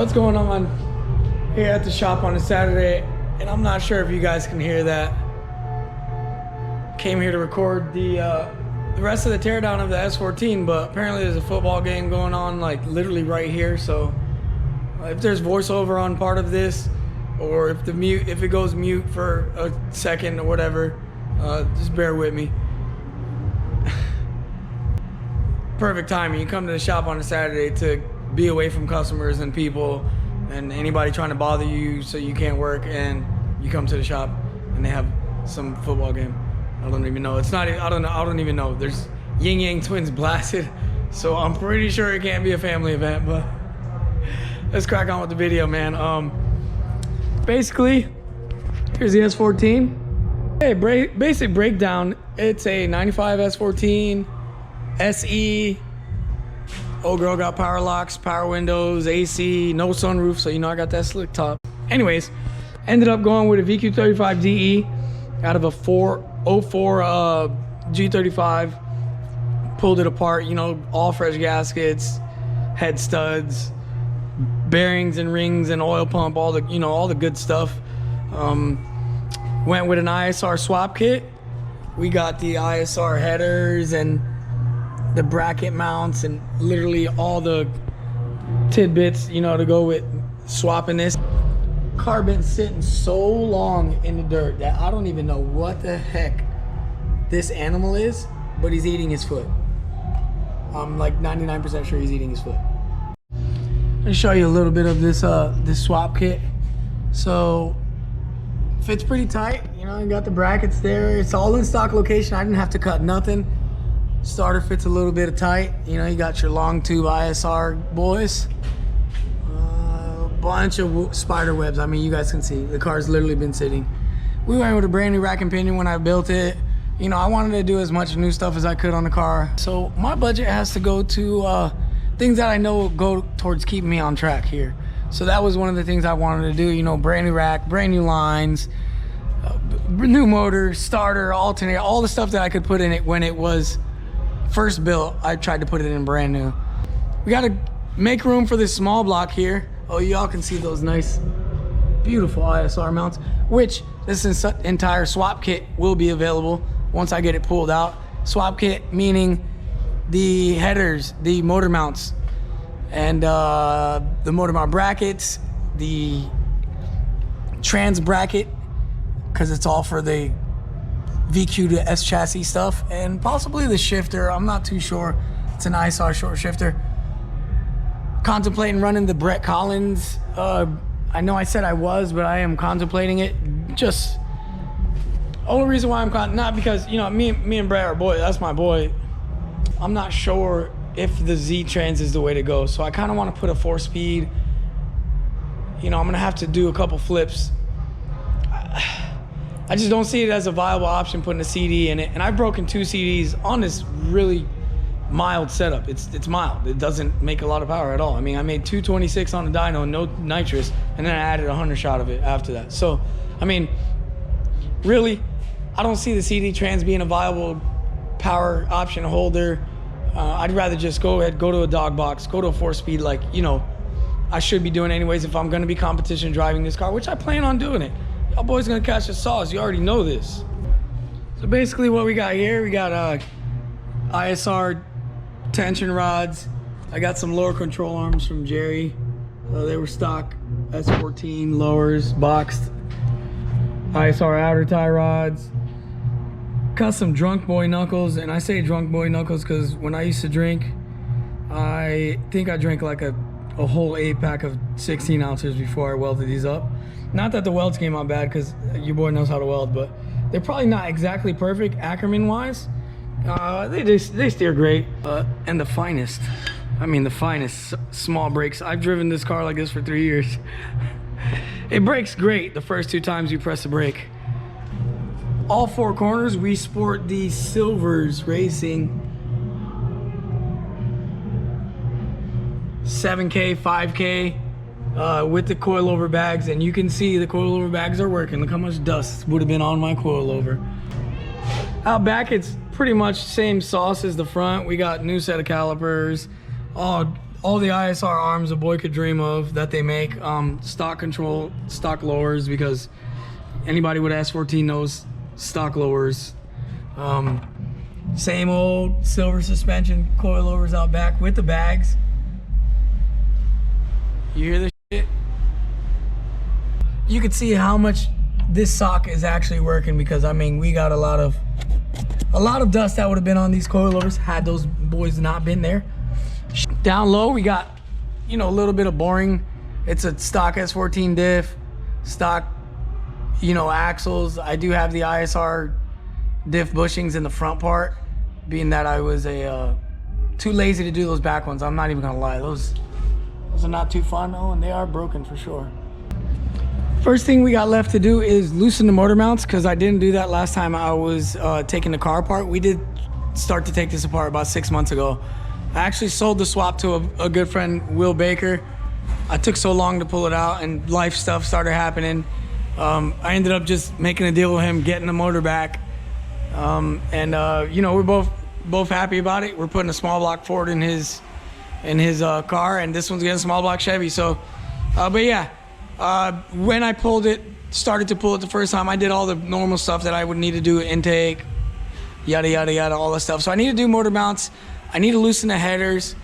What's going on here at the shop on a Saturday? And I'm not sure if you guys can hear that. Came here to record the rest of the teardown of the S14, but apparently there's a football game going on like literally right here. So if there's voiceover on part of this, or if it goes mute for a second or whatever, just bear with me. Perfect timing. You come to the shop on a Saturday to be away from customers and people and anybody trying to bother you so you can't work, and you come to the shop and they have some football game. I don't even know. It's not. I don't even know. There's Yin Yang Twins blasted, so I'm pretty sure it can't be a family event. But let's crack on with the video, man. Basically, here's the S14. Hey, basic breakdown. It's a 95 S14 SE. Old girl got power locks, power windows, AC, no sunroof, so you know I got that slick top. Anyways, ended up going with a VQ35DE out of a 404 G35. Pulled it apart, you know, all fresh gaskets, head studs, bearings and rings and oil pump, all the, you know, all the good stuff. Went with an ISR swap kit. We got the ISR headers and the bracket mounts and literally all the tidbits, you know, to go with swapping this. Car been sitting so long in the dirt that I don't even know what the heck this animal is, but he's eating his foot. I'm like 99% sure he's eating his foot. Let me show you a little bit of this this swap kit. So fits pretty tight, you know, you got the brackets there. It's all in stock location. I didn't have to cut nothing. Starter fits a little bit of tight. You know, you got your long tube ISR boys. A bunch of spider webs. I mean, you guys can see the car's literally been sitting. We went with a brand new rack and pinion when I built it. You know, I wanted to do as much new stuff as I could on the car. So my budget has to go to things that I know go towards keeping me on track here. So that was one of the things I wanted to do. You know, brand new rack, brand new lines, new motor, starter, alternator, all the stuff that I could put in it when it was first built. I tried to put it in brand new. We got to make room for this small block here. Oh, y'all can see those nice, beautiful ISR mounts, which this entire swap kit will be available once I get it pulled out. Swap kit meaning the headers, the motor mounts, and the motor mount brackets, the trans bracket, because it's all for the VQ to S chassis stuff, and possibly the shifter. I'm not too sure. It's an ISR short shifter. Contemplating running the Brett Collins. I know I said I was, but I am contemplating it. Just only reason why I'm not because, you know, me and Brett are boy. That's my boy. I'm not sure if the Z Trans is the way to go, so I kind of want to put a 4-speed. You know, I'm gonna have to do a couple flips. I just don't see it as a viable option putting a CD in it. And I've broken 2 CDs on this really mild setup. It's mild. It doesn't make a lot of power at all. I mean, I made 226 on the dyno, no nitrous, and then I added a 100 shot of it after that. So, I mean, really, I don't see the CD Trans being a viable power option holder. I'd rather just go ahead, go to a dog box, go to a 4-speed like, you know, I should be doing anyways if I'm gonna be competition driving this car, which I plan on doing it. Y'all boys gonna catch the sauce. You already know this. So basically what we got here, we got ISR tension rods. I got some lower control arms from Jerry. They were stock S14 lowers, boxed. ISR outer tie rods. Custom drunk boy knuckles, and I say drunk boy knuckles because when I used to drink, I think I drank like a whole 8-pack of 16 ounces before I welded these up. Not that the welds came out bad, because your boy knows how to weld, but they're probably not exactly perfect Ackerman wise. They steer great, and the finest. I mean, the finest small brakes. I've driven this car like this for 3 years. It brakes great the first 2 times you press the brake. All 4 corners, we sport the Silvers Racing 7K, 5K. With the coilover bags, and you can see the coilover bags are working. Look how much dust would have been on my coilover. Out back, it's pretty much same sauce as the front. We got new set of calipers, all all the ISR arms a boy could dream of that they make. Stock control, stock lowers, because anybody with S14 knows stock lowers. Same old silver suspension, coilovers out back with the bags. You hear this shit? You can see how much this sock is actually working, because I mean, we got a lot of dust that would have been on these coilovers had those boys not been there. Down low, we got, you know, a little bit of boring. It's a stock S14 diff, stock, you know, axles. I do have the ISR diff bushings in the front part, being that I was too lazy to do those back ones. I'm not even gonna lie, those are not too fun. Oh, and they are broken for sure. First thing we got left to do is loosen the motor mounts, because I didn't do that last time I was taking the car apart. We did start to take this apart about 6 months ago. I actually sold the swap to a good friend, Will Baker. I took so long to pull it out, and life stuff started happening. I ended up just making a deal with him, getting the motor back. You know, we're both happy about it. We're putting a small block Ford in his car, and this one's getting a small block Chevy. So, but yeah, when I started to pull it the first time, I did all the normal stuff that I would need to do, intake, yada, yada, yada, all that stuff. So I need to do motor mounts. I need to loosen the headers.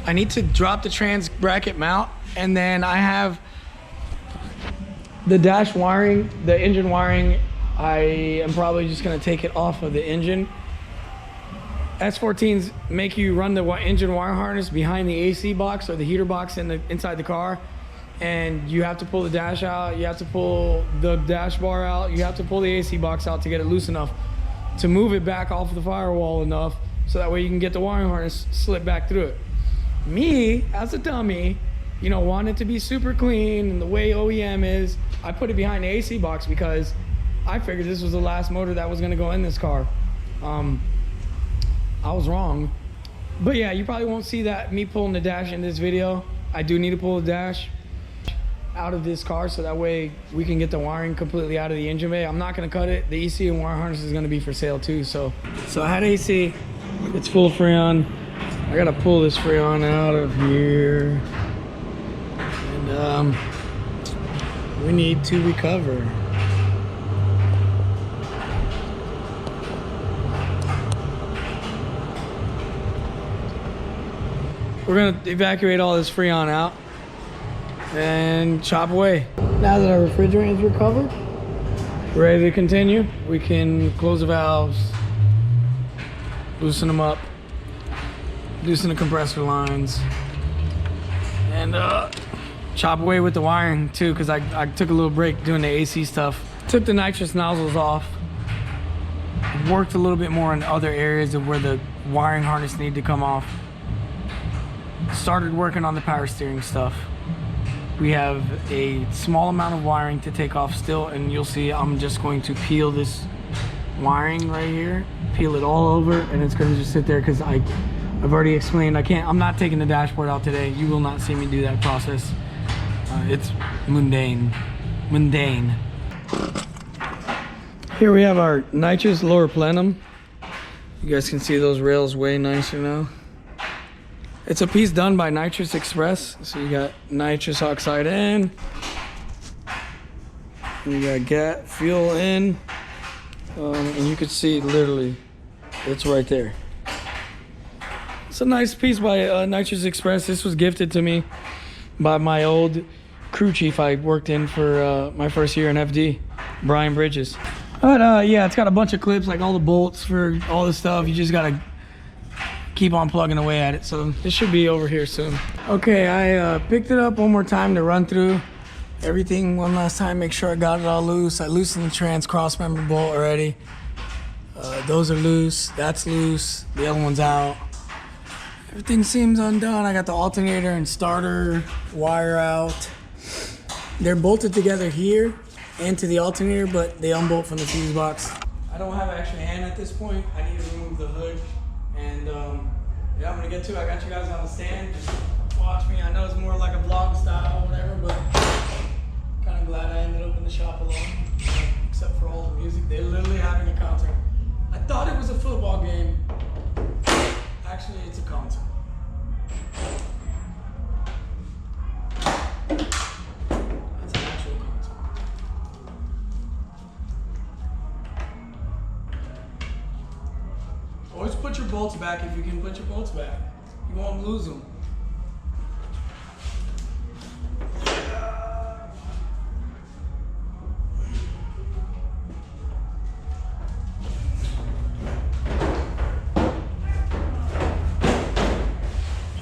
I need to drop the trans bracket mount, and then I have the dash wiring, the engine wiring. I am probably just gonna take it off of the engine. S14s make you run the engine wire harness behind the AC box or the heater box inside the car, and you have to pull the dash out, you have to pull the dash bar out, you have to pull the AC box out to get it loose enough to move it back off the firewall enough, so that way you can get the wiring harness slip back through it. Me, as a dummy, you know, want it to be super clean and the way OEM is, I put it behind the AC box because I figured this was the last motor that was gonna go in this car. I was wrong. But yeah, you probably won't see me pulling the dash in this video. I do need to pull the dash out of this car, so that way we can get the wiring completely out of the engine bay. I'm not gonna cut it. The EC and wire harness is gonna be for sale too. So I had AC, it's full Freon. I gotta pull this Freon out of here. And we need to recover. We're gonna evacuate all this Freon out and chop away. Now that our refrigerant is recovered, we're ready to continue. We can close the valves, loosen them up, loosen the compressor lines, and chop away with the wiring too, because I took a little break doing the AC stuff. Took the nitrous nozzles off, worked a little bit more in other areas of where the wiring harness needed to come off. Started working on the power steering stuff. We have a small amount of wiring to take off still, and you'll see I'm just going to peel this wiring right here, peel it all over, and it's going to just sit there because I've already explained I'm not taking the dashboard out today. You will not see me do that process. It's mundane. Here we have our nitrous lower plenum. You guys can see those rails way nicer now. It's a piece done by Nitrous Express. So you got nitrous oxide in, you got fuel in, and you can see literally it's right there. It's a nice piece by Nitrous Express. This was gifted to me by my old crew chief I worked in for my first year in FD, Brian Bridges. But yeah, it's got a bunch of clips, like all the bolts for all this stuff. You just gotta keep on plugging away at it. So this should be over here soon. Okay, I picked it up one more time to run through everything one last time, make sure I got it all loose. I loosened the trans cross member bolt already. Those are loose, that's loose, the other one's out. Everything seems undone. I got the alternator and starter wire out. They're bolted together here and to the alternator, but they unbolt from the fuse box. I don't have an extra hand at this point. I need to remove the hood. And yeah, I'm gonna get to it. I got you guys on the stand. Just watch me. I know it's more like a vlog style or whatever, but kind of glad I ended up in the shop alone, except for all the music. They're literally having a concert. I thought it was a football game. Actually, it's a concert. Always put your bolts back if you can put your bolts back. You won't lose them.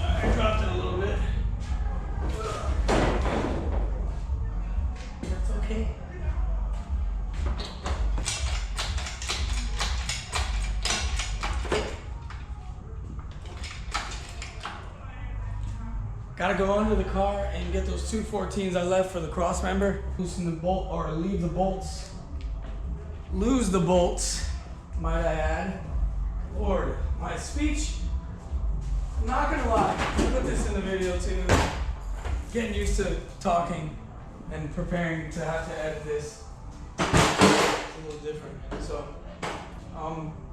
I dropped it a little bit. That's okay. Gotta go under the car and get those 214s I left for the cross member. Loosen the bolt, or leave the bolts. Lose the bolts, might I add. Lord, my speech, I'm not gonna lie, I put this in the video too. Getting used to talking and preparing to have to edit this. It's a little different. So,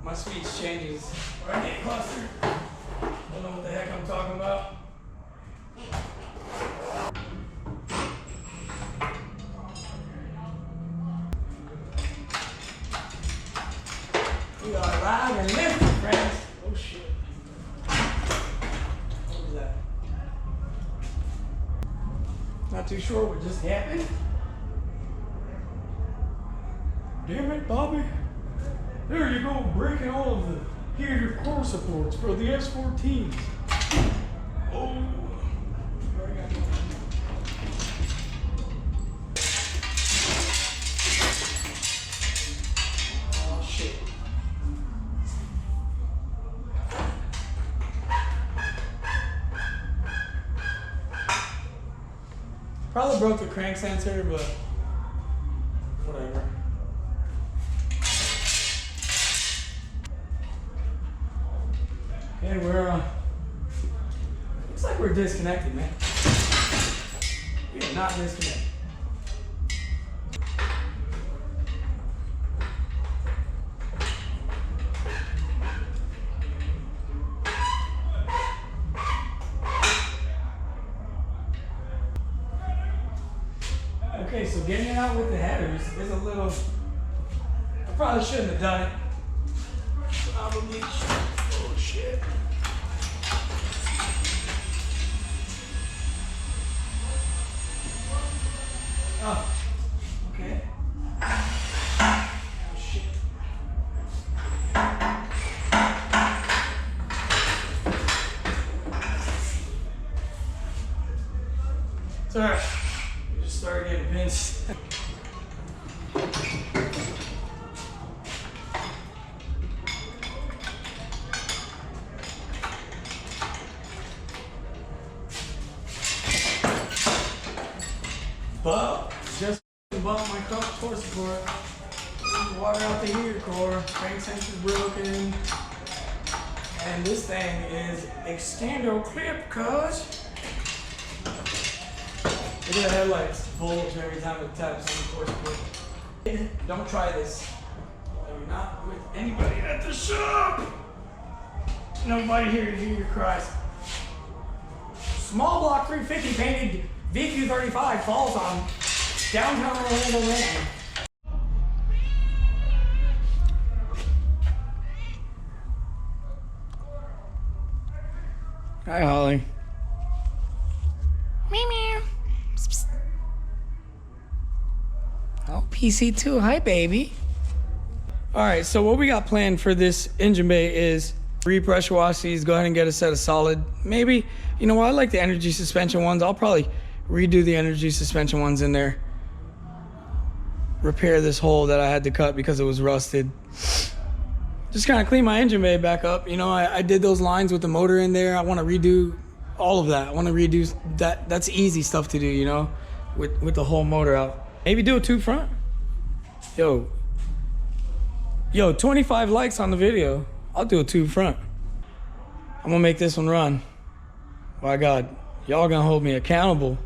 my speech changes. Right hand cluster. Don't know what the heck I'm talking about. We got ride and lift, friends. Oh shit. What was that? Not too sure what just happened. Damn it, Bobby. There you go, breaking all of the heater core supports for the S14s. Oh. Probably broke the crank sensor, but whatever. Okay, we're looks like we're disconnected, man. We are not disconnected. Okay, so getting it out with the headers is a little, I probably shouldn't have done it. Probably should. Oh shit. Oh, okay. Oh shit. It's alright. Started getting pinched. But just bumped my core support. Water out the heater core. Crank sensor's broken. And this thing is extendo clip, cuz. Look at the headlights bulge every time it taps on the core support. Don't try this. You're not with anybody at the shop. Nobody here to hear your cries. Small block 350 painted VQ35 falls on downtown Orlando Land. Hi, Holly. Meow meow. Psst, psst. Oh, PC2. Hi, baby. All right, so what we got planned for this engine bay is repressure wash these, go ahead and get a set of solid. Maybe, you know what, I like the energy suspension ones. I'll probably redo the energy suspension ones in there. Repair this hole that I had to cut because it was rusted. Just kind of clean my engine bay back up. You know, I did those lines with the motor in there. I want to redo all of that. I want to redo that. That's easy stuff to do, you know, with the whole motor out. Maybe do a tube front. Yo, 25 likes on the video. I'll do a tube front. I'm gonna make this one run. My God, y'all gonna hold me accountable.